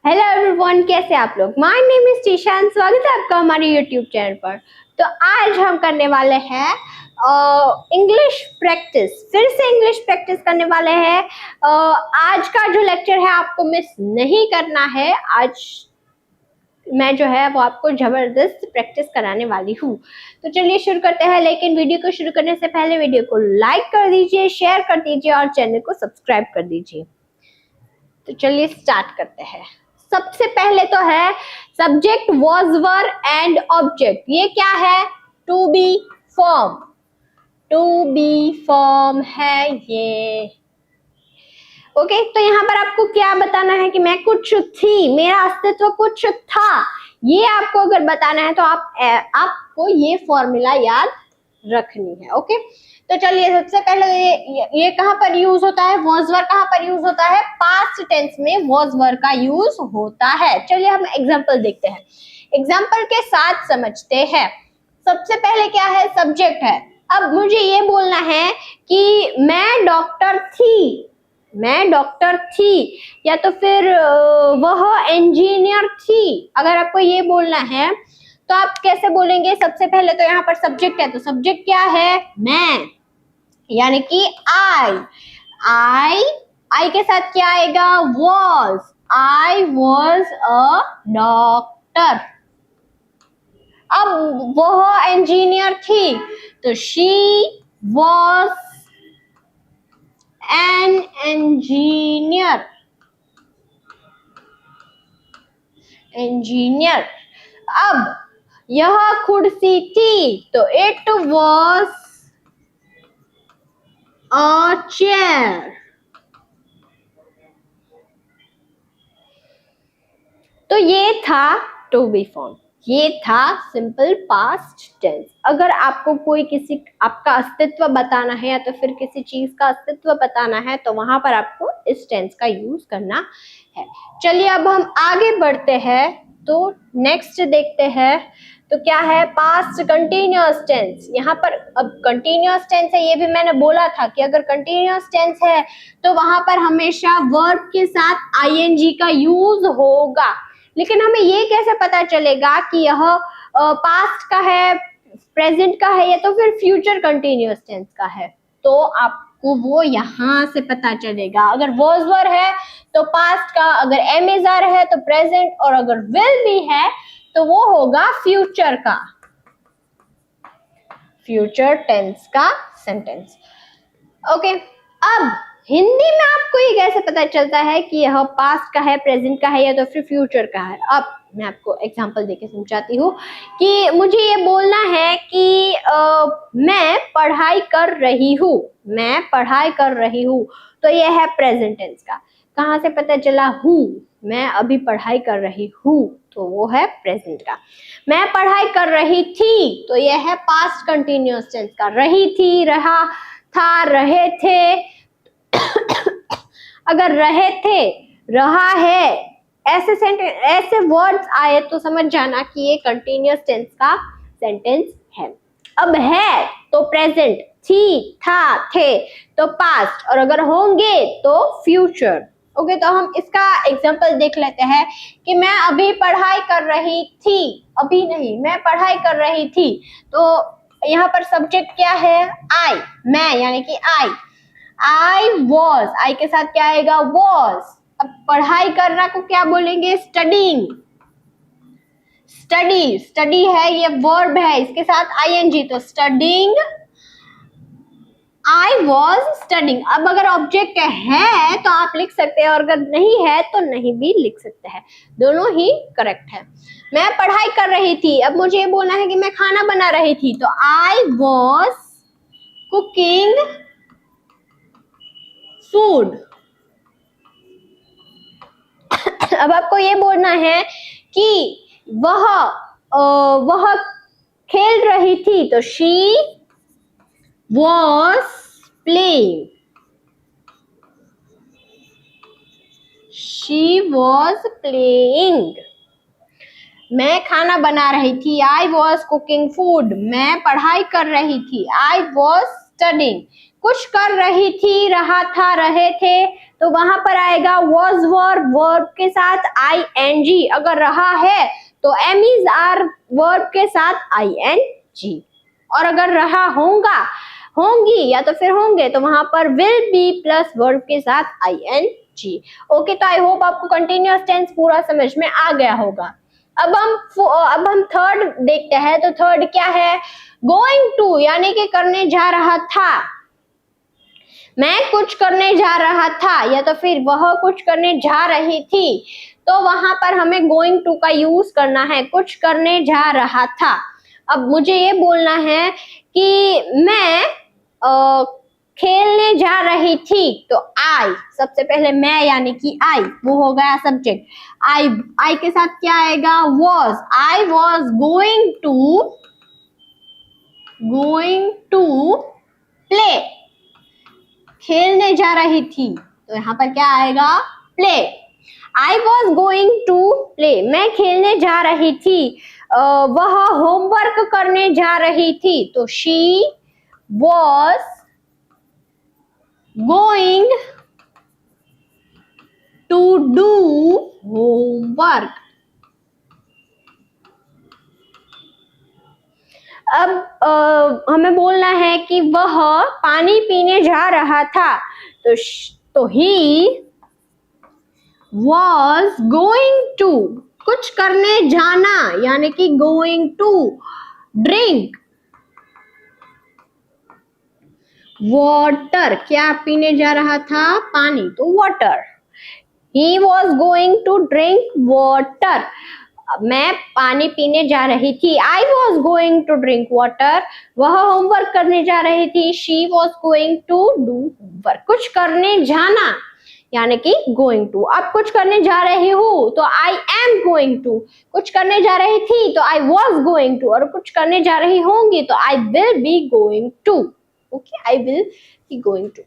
Hello everyone, कैसे आप लोग। माय नेम इज टीशान, स्वागत है आपका हमारे यूट्यूब चैनल पर। तो आज हम करने वाले हैं इंग्लिश प्रैक्टिस। फिर से इंग्लिश प्रैक्टिस करने वाले हैं। आज का जो लेक्चर है आपको मिस नहीं करना है। आज मैं जो है वो आपको जबरदस्त प्रैक्टिस कराने वाली हूँ। तो चलिए शुरू करते हैं, लेकिन वीडियो को शुरू करने से पहले वीडियो को लाइक कर दीजिए, शेयर कर दीजिए और चैनल को सब्सक्राइब कर दीजिए। तो चलिए स्टार्ट करते हैं। सबसे पहले तो है subject, was, were and object. ये क्या है? To be form. To be form है ये। ओके, तो यहाँ पर आपको क्या बताना है कि मैं कुछ थी, मेरा अस्तित्व कुछ था। ये आपको अगर बताना है तो आपको ये फॉर्मूला याद रखनी है। ओके, तो चलिए सबसे पहले ये कहाँ पर यूज होता है? वॉज वर कहाँ पर यूज होता है? पास्ट टेंस में वॉज वर का यूज होता है। चलिए हम एग्जांपल देखते हैं, एग्जांपल के साथ समझते हैं। सबसे पहले क्या है? सब्जेक्ट है। अब मुझे ये बोलना है कि मैं डॉक्टर थी, मैं डॉक्टर थी, या तो फिर वह इंजीनियर थी। अगर आपको ये बोलना है तो आप कैसे बोलेंगे? सबसे पहले तो यहाँ पर सब्जेक्ट है, तो सब्जेक्ट क्या है? मैं, यानी कि आई के साथ क्या आएगा? Was. I was a doctor. अब वह इंजीनियर थी, तो she was an engineer. Engineer. अब यह कुर्सी थी, तो इट वॉज अ चेयर। तो ये था टू बी फॉर्म, ये था सिंपल पास्ट टेंस। अगर आपको कोई किसी आपका अस्तित्व बताना है या तो फिर किसी चीज का अस्तित्व बताना है तो वहां पर आपको इस टेंस का यूज करना है। चलिए अब हम आगे बढ़ते हैं, तो नेक्स्ट देखते हैं। तो क्या है? Past continuous tense. यहाँ पर अब कंटिन्यूअस टेंस है, ये भी मैंने बोला था कि अगर कंटिन्यूअस टेंस है तो वहां पर हमेशा वर्ब के साथ आईएनजी का यूज होगा। लेकिन हमें ये कैसे पता चलेगा कि यह पास्ट का है, प्रेजेंट का है, या तो फिर फ्यूचर कंटिन्यूअस टेंस का है? तो आपको वो यहाँ से पता चलेगा। अगर वॉज वर है तो पास्ट का, अगर एम इज आर है तो प्रेजेंट, और अगर विल भी है तो वो होगा फ्यूचर का, फ्यूचर टेंस का सेंटेंस। ओके, अब हिंदी में आपको ये कैसे पता चलता है कि यह पास्ट का है, प्रेजेंट का है, या तो फिर फ्यूचर का है? अब मैं आपको एग्जांपल देके समझाती हूँ कि मुझे ये बोलना है कि मैं पढ़ाई कर रही हूँ, मैं पढ़ाई कर रही हूँ, तो यह है प्रेजेंट टेंस का। कहाँ से पता चला? हूँ, मैं अभी पढ़ाई कर रही हूँ, तो वो है प्रेजेंट का। मैं पढ़ाई कर रही थी, तो यह है पास्ट कंटिन्यूअस टेंस का। रही थी, रहा था, रहे थे। अगर रहे थे, रहा है, ऐसे सेंटेंस, ऐसे वर्ड्स आए तो समझ जाना कि ये कंटिन्यूअस टेंस का सेंटेंस है। अब है तो प्रेजेंट, थी, था, थे तो पास्ट, और अगर होंगे तो फ्यूचर। ओके, तो हम इसका एग्जांपल देख लेते हैं कि मैं अभी पढ़ाई कर रही थी, अभी नहीं, मैं पढ़ाई कर रही थी। तो यहाँ पर सब्जेक्ट क्या है? आई, मैं, यानी कि आई वॉज, आई के साथ क्या आएगा? वॉज। अब पढ़ाई करना को क्या बोलेंगे? स्टडीइंग। स्टडी, स्टडी है, ये वर्ब है, इसके साथ आईएनजी, तो स्टडीइंग, आई वॉज स्टडीइंग। अब अगर ऑब्जेक्ट है तो आप लिख सकते हैं, और अगर नहीं है तो नहीं भी लिख सकते हैं, दोनों ही करेक्ट है। मैं पढ़ाई कर रही थी, अब मुझे ये बोलना है कि मैं खाना बना रही थी, तो आई वॉज कुकिंग फूड। अब आपको ये बोलना है कि वह खेल रही थी, तो she was playing, she was playing. मैं खाना बना रही थी, आई वॉज कुकिंग फूड। मैं पढ़ाई कर रही थी, आई वॉज स्टडिंग। कुछ कर रही थी, रहा था, रहे थे, तो वहां पर आएगा was वर्ब के साथ ing, अगर रहा है तो am is are वर्ब के साथ ing, और अगर रहा होगा होंगी या तो फिर होंगे तो वहां पर will be प्लस वर्ब के साथ ing। ओके, तो आई होप आपको कंटिन्यूअस टेंस पूरा समझ में आ गया होगा। अब हम थर्ड देखते हैं। तो थर्ड क्या है? गोइंग टू, यानी कि करने जा रहा था। मैं कुछ करने जा रहा था या तो फिर वह कुछ करने जा रही थी, तो वहां पर हमें गोइंग टू का यूज करना है, कुछ करने जा रहा था। अब मुझे ये बोलना है कि मैं खेलने जा रही थी, तो आई, सबसे पहले मैं यानी कि आई, वो हो गया सब्जेक्ट। आई के साथ क्या आएगा? Was. I was going to play, खेलने जा रही थी, तो यहाँ पर क्या आएगा? Play. I was going to play, मैं खेलने जा रही थी। वह होमवर्क करने जा रही थी, तो she was going to do homework. अब हमें बोलना है कि वह पानी पीने जा रहा था, तो ही वॉज गोइंग टू, कुछ करने जाना यानी कि गोइंग टू ड्रिंक वाटर, क्या पीने जा रहा था? पानी, तो water. He was going to drink water, मैं पानी पीने जा रही थी। I was going to drink water, वह होमवर्क करने जा रही थी। She was going to do homework, कुछ करने जाना यानी कि गोइंग टू। अब कुछ करने जा रही हूँ तो आई एम गोइंग टू, कुछ करने जा रही थी तो आई वॉज गोइंग टू, और कुछ करने जा रही होंगी तो I will be going to. Okay, I will be going to.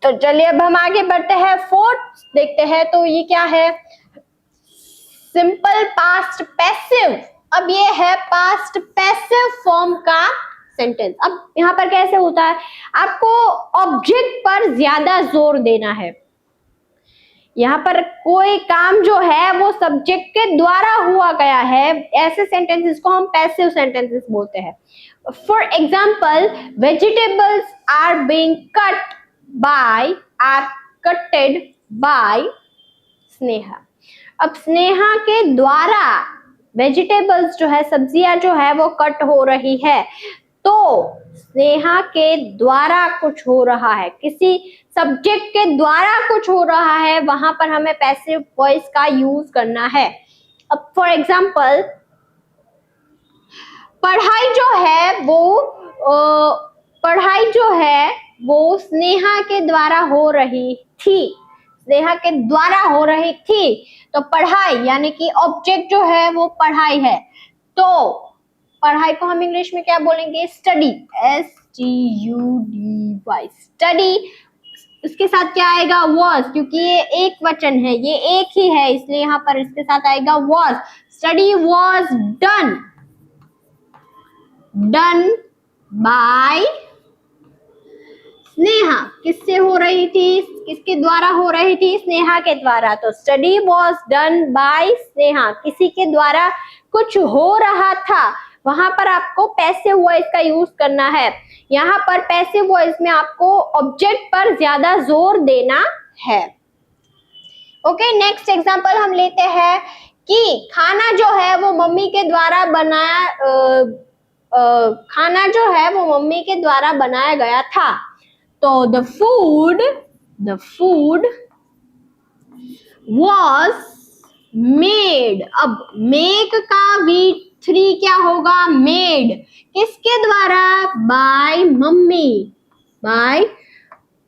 तो चलिए अब हम आगे बढ़ते हैं, फोर्थ देखते हैं। तो ये क्या है? Simple past passive. अब ये है पास्ट पैसिव फॉर्म का सेंटेंस। अब यहाँ पर कैसे होता है? आपको ऑब्जेक्ट पर ज्यादा जोर देना है। यहाँ पर कोई काम जो है वो सब्जेक्ट के द्वारा हुआ गया है, ऐसे सेंटेंसेस को हम पैसिव सेंटेंसेस बोलते हैं। For example, vegetables are being cutted by Sneha. अब स्नेहा के द्वारा वेजिटेबल्स जो है, सब्जियां जो है वो कट हो रही है, तो स्नेहा के द्वारा कुछ हो रहा है, किसी सब्जेक्ट के द्वारा कुछ हो रहा है, वहां पर हमें पैसिव वॉइस का यूज करना है। अब फॉर एग्जाम्पल, पढ़ाई जो है वो स्नेहा के द्वारा हो रही थी, स्नेहा के द्वारा हो रही थी, तो पढ़ाई यानी कि ऑब्जेक्ट जो है वो पढ़ाई है, तो पढ़ाई को हम इंग्लिश में क्या बोलेंगे? Study, STUDY, study. उसके साथ क्या आएगा? वॉज, क्योंकि ये एक वचन है, ये एक ही है, इसलिए यहाँ पर इसके साथ आएगा was. Study was done by Sneha. किससे हो रही थी? किसके द्वारा हो रही थी? स्नेहा के द्वारा। तो study was done by Sneha, किसी के द्वारा कुछ हो रहा था, वहां पर आपको पैसिव वॉइस का यूज करना है। यहाँ पर पैसिव वॉइस में आपको ऑब्जेक्ट पर ज्यादा जोर देना है। ओके, नेक्स्ट एग्जांपल हम लेते हैं कि खाना जो है वो मम्मी के द्वारा बनाया गया था, तो द फूड was made। अब मेक का V3 क्या होगा? मेड। किसके द्वारा? बाय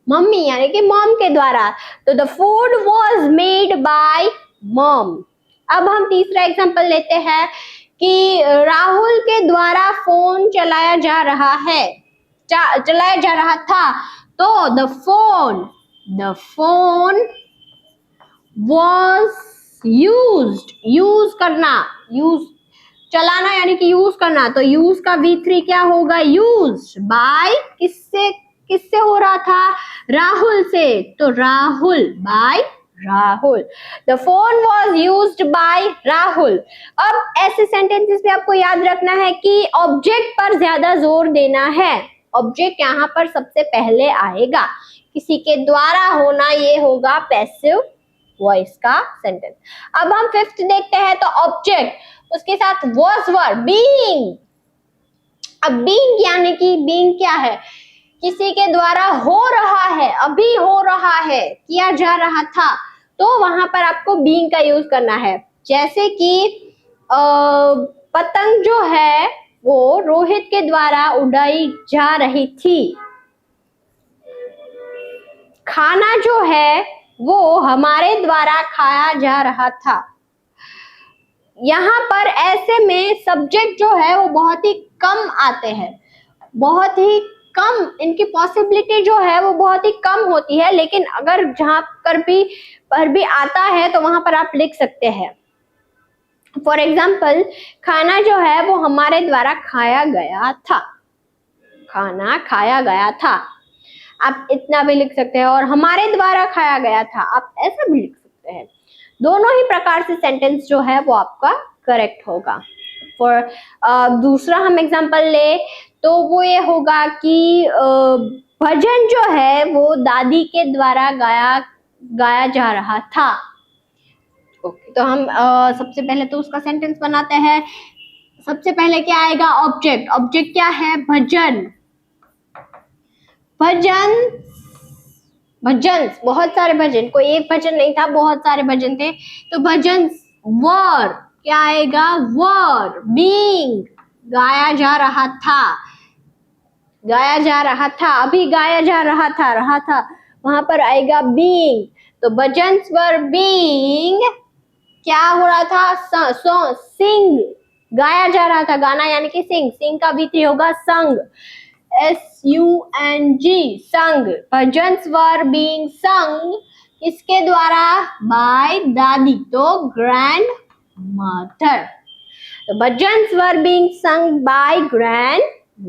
मम्मी यानी कि मॉम के द्वारा, तो the food was made by mom. अब हम तीसरा एग्जांपल लेते हैं कि राहुल के द्वारा फोन चलाया जा रहा था, तो द फोन was चलाना यानी कि यूज करना, तो यूज का V3 क्या होगा? यूज्ड बाय, किससे किससे हो रहा था? राहुल से। तो Rahul, by Rahul. The phone was used by Rahul. अब ऐसे सेंटेंसेस में आपको याद रखना है कि ऑब्जेक्ट पर ज्यादा जोर देना है। ऑब्जेक्ट यहाँ पर सबसे पहले आएगा, किसी के द्वारा होना, ये होगा पैसिव वॉइस का सेंटेंस। अब हम फिफ्थ देखते हैं। तो ऑब्जेक्ट, उसके साथ वॉज वर्ब बीइंग। अब बीइंग यानी कि बीइंग क्या है? किसी के द्वारा हो रहा है, अभी हो रहा है, किया जा रहा था, तो वहां पर आपको बीइंग का यूज करना है। जैसे कि पतंग जो है वो रोहित के द्वारा उड़ाई जा रही थी। खाना जो है वो हमारे द्वारा खाया जा रहा था। यहाँ पर ऐसे में सब्जेक्ट जो है वो बहुत ही कम आते हैं, बहुत ही कम, इनकी पॉसिबिलिटी जो है वो बहुत ही कम होती है, लेकिन अगर जहां पर भी आता है तो वहां पर आप लिख सकते हैं। फॉर एग्जाम्पल, खाना जो है वो हमारे द्वारा खाया गया था। खाना खाया गया था, आप इतना भी लिख सकते हैं, और हमारे द्वारा खाया गया था, आप ऐसा भी लिख सकते हैं। दोनों ही प्रकार से सेंटेंस जो है वो आपका करेक्ट होगा। फॉर दूसरा हम एग्जांपल ले तो वो ये होगा कि भजन जो है वो दादी के द्वारा गाया जा रहा था। ओके, तो हम सबसे पहले तो उसका सेंटेंस बनाते हैं। सबसे पहले क्या आएगा? ऑब्जेक्ट। ऑब्जेक्ट क्या है? भजन। भजन, भजन, बहुत सारे भजन, कोई एक भजन नहीं था, बहुत सारे भजन थे। तो भजन वर, क्या आएगा? वर बीइंग, गाया जा रहा था, गाया जा रहा था, अभी गाया जा रहा था, वहां पर आएगा बीइंग। तो भजन वर बीइंग, क्या हो रहा था? सिंग, गाया जा रहा था, गाना यानी कि सिंग, सिंग का भी होगा संग, SUNG, संग। भजन्स वर बीइंग संग, किसके द्वारा? बाय दादी, तो ग्रैंड मदर। तो bhajans were being sung by grand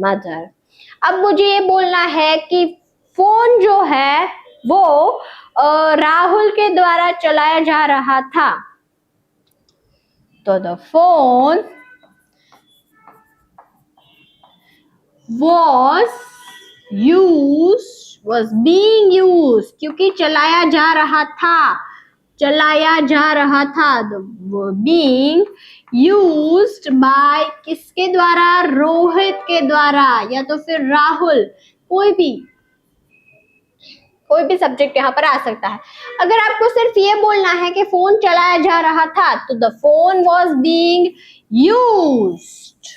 mother. अब मुझे ये बोलना है कि फोन जो है वो राहुल के द्वारा चलाया जा रहा था। तो the phone was being used, क्योंकि चलाया जा रहा था, चलाया जा रहा था। being used by किसके द्वारा? रोहित के द्वारा, या तो फिर राहुल, कोई भी सब्जेक्ट यहाँ पर आ सकता है। अगर आपको सिर्फ ये बोलना है कि फोन चलाया जा रहा था, तो the phone was being used.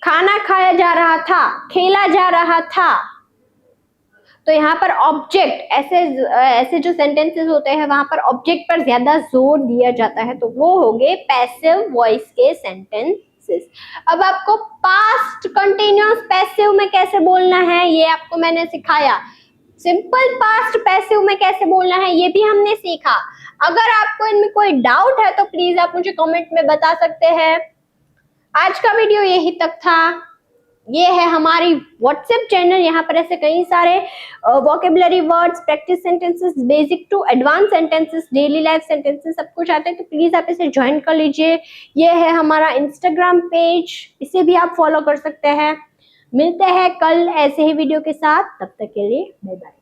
खाना खाया जा रहा था, खेला जा रहा था। तो यहाँ पर ऑब्जेक्ट, ऐसे जो सेंटेंसेस होते हैं वहां पर ऑब्जेक्ट पर ज्यादा जोर दिया जाता है, तो वो हो गए पैसिव वॉइस के सेंटेंसेस। अब आपको पास्ट कंटिन्यूअस पैसिव में कैसे बोलना है ये आपको मैंने सिखाया। सिंपल पास्ट पैसिव में कैसे बोलना है ये भी हमने सीखा। अगर आपको इनमें कोई डाउट है तो प्लीज आप मुझे कमेंट में बता सकते हैं। आज का वीडियो यही तक था। ये है हमारी व्हाट्सएप चैनल, यहाँ पर ऐसे कई सारे vocabulary words, practice sentences, basic to advance sentences, daily life sentences सब कुछ आते हैं, तो प्लीज आप इसे ज्वाइन कर लीजिए। ये है हमारा इंस्टाग्राम पेज, इसे भी आप फॉलो कर सकते हैं। मिलते हैं कल ऐसे ही वीडियो के साथ, तब तक के लिए बाय बाय।